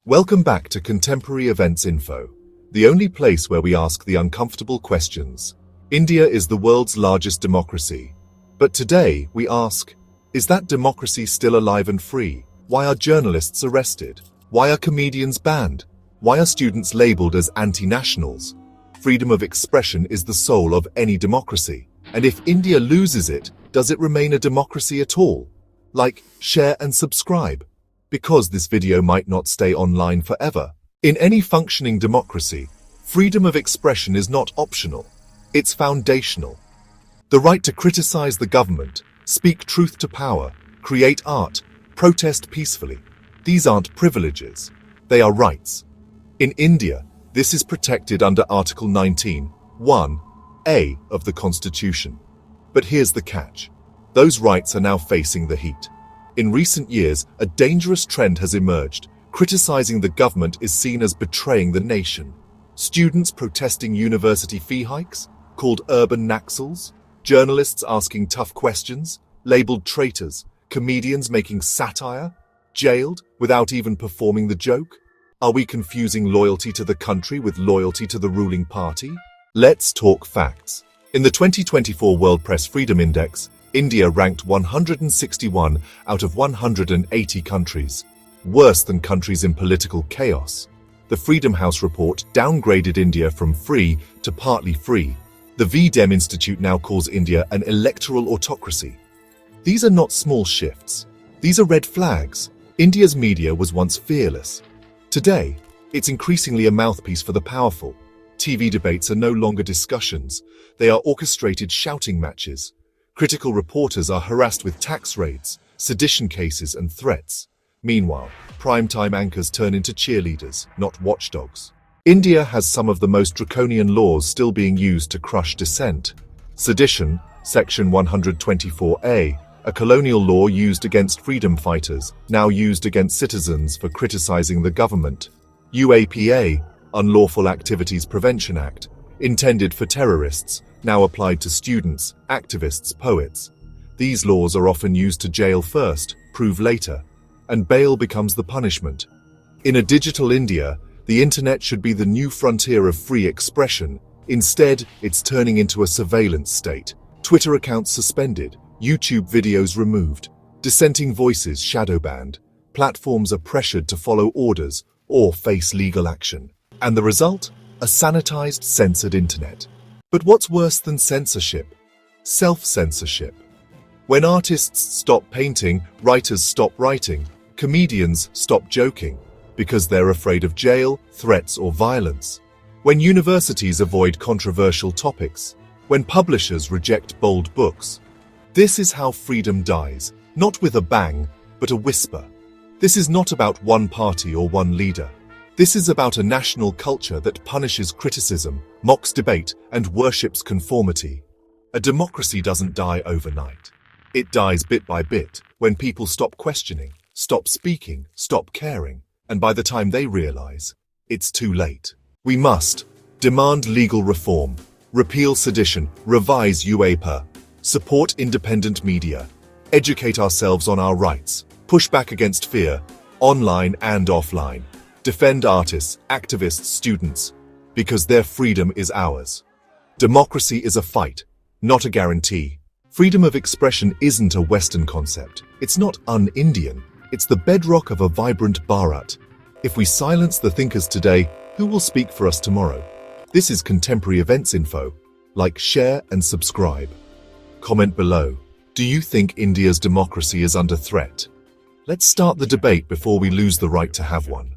Welcome back to Contemporary Events Info, the only place where we ask the uncomfortable questions. India is the world's largest democracy. But today we ask, is that democracy still alive and free? Why are journalists arrested? Why are comedians banned? Why are students labeled as anti-nationals? Freedom of expression is the soul of any democracy. And if India loses it, does it remain a democracy at all? Like, share and subscribe, because this video might not stay online forever. In any functioning democracy, freedom of expression is not optional. It's foundational. The right to criticize the government, speak truth to power, create art, protest peacefully. These aren't privileges. They are rights. In India, this is protected under Article 19, 1A of the Constitution. But here's the catch. Those rights are now facing the heat. In recent years, a dangerous trend has emerged. Criticizing the government is seen as betraying the nation. Students protesting university fee hikes, called urban Naxals, journalists asking tough questions, labeled traitors, comedians making satire, jailed without even performing the joke. Are we confusing loyalty to the country with loyalty to the ruling party? Let's talk facts. In the 2024 World Press Freedom Index, India ranked 161 out of 180 countries, worse than countries in political chaos. The Freedom House report downgraded India from free to partly free. The V-Dem Institute now calls India an electoral autocracy. These are not small shifts. These are red flags. India's media was once fearless. Today, it's increasingly a mouthpiece for the powerful. TV debates are no longer discussions. They are orchestrated shouting matches. Critical reporters are harassed with tax raids, sedition cases and threats. Meanwhile, primetime anchors turn into cheerleaders, not watchdogs. India has some of the most draconian laws still being used to crush dissent. Sedition, Section 124A, a colonial law used against freedom fighters, now used against citizens for criticizing the government. UAPA, Unlawful Activities Prevention Act, intended for terrorists, now applied to students, activists, poets. These laws are often used to jail first, prove later, and bail becomes the punishment. In a digital India, the internet should be the new frontier of free expression. Instead, it's turning into a surveillance state. Twitter accounts suspended, YouTube videos removed, dissenting voices shadow banned. Platforms are pressured to follow orders or face legal action. And the result? A sanitized, censored internet. But what's worse than censorship? Self-censorship. When artists stop painting, writers stop writing, comedians stop joking, because they're afraid of jail, threats, or violence. When universities avoid controversial topics, when publishers reject bold books. This is how freedom dies, not with a bang, but a whisper. This is not about one party or one leader. This is about a national culture that punishes criticism, mocks debate, and worships conformity. A democracy doesn't die overnight. It dies bit by bit, when people stop questioning, stop speaking, stop caring, and by the time they realize, it's too late. We must demand legal reform, repeal sedition, revise UAPA, support independent media, educate ourselves on our rights, push back against fear, online and offline. Defend artists, activists, students, because their freedom is ours. Democracy is a fight, not a guarantee. Freedom of expression isn't a Western concept. It's not un-Indian. It's the bedrock of a vibrant Bharat. If we silence the thinkers today, who will speak for us tomorrow? This is Contemporary Events Info. Like, share, and subscribe. Comment below. Do you think India's democracy is under threat? Let's start the debate before we lose the right to have one.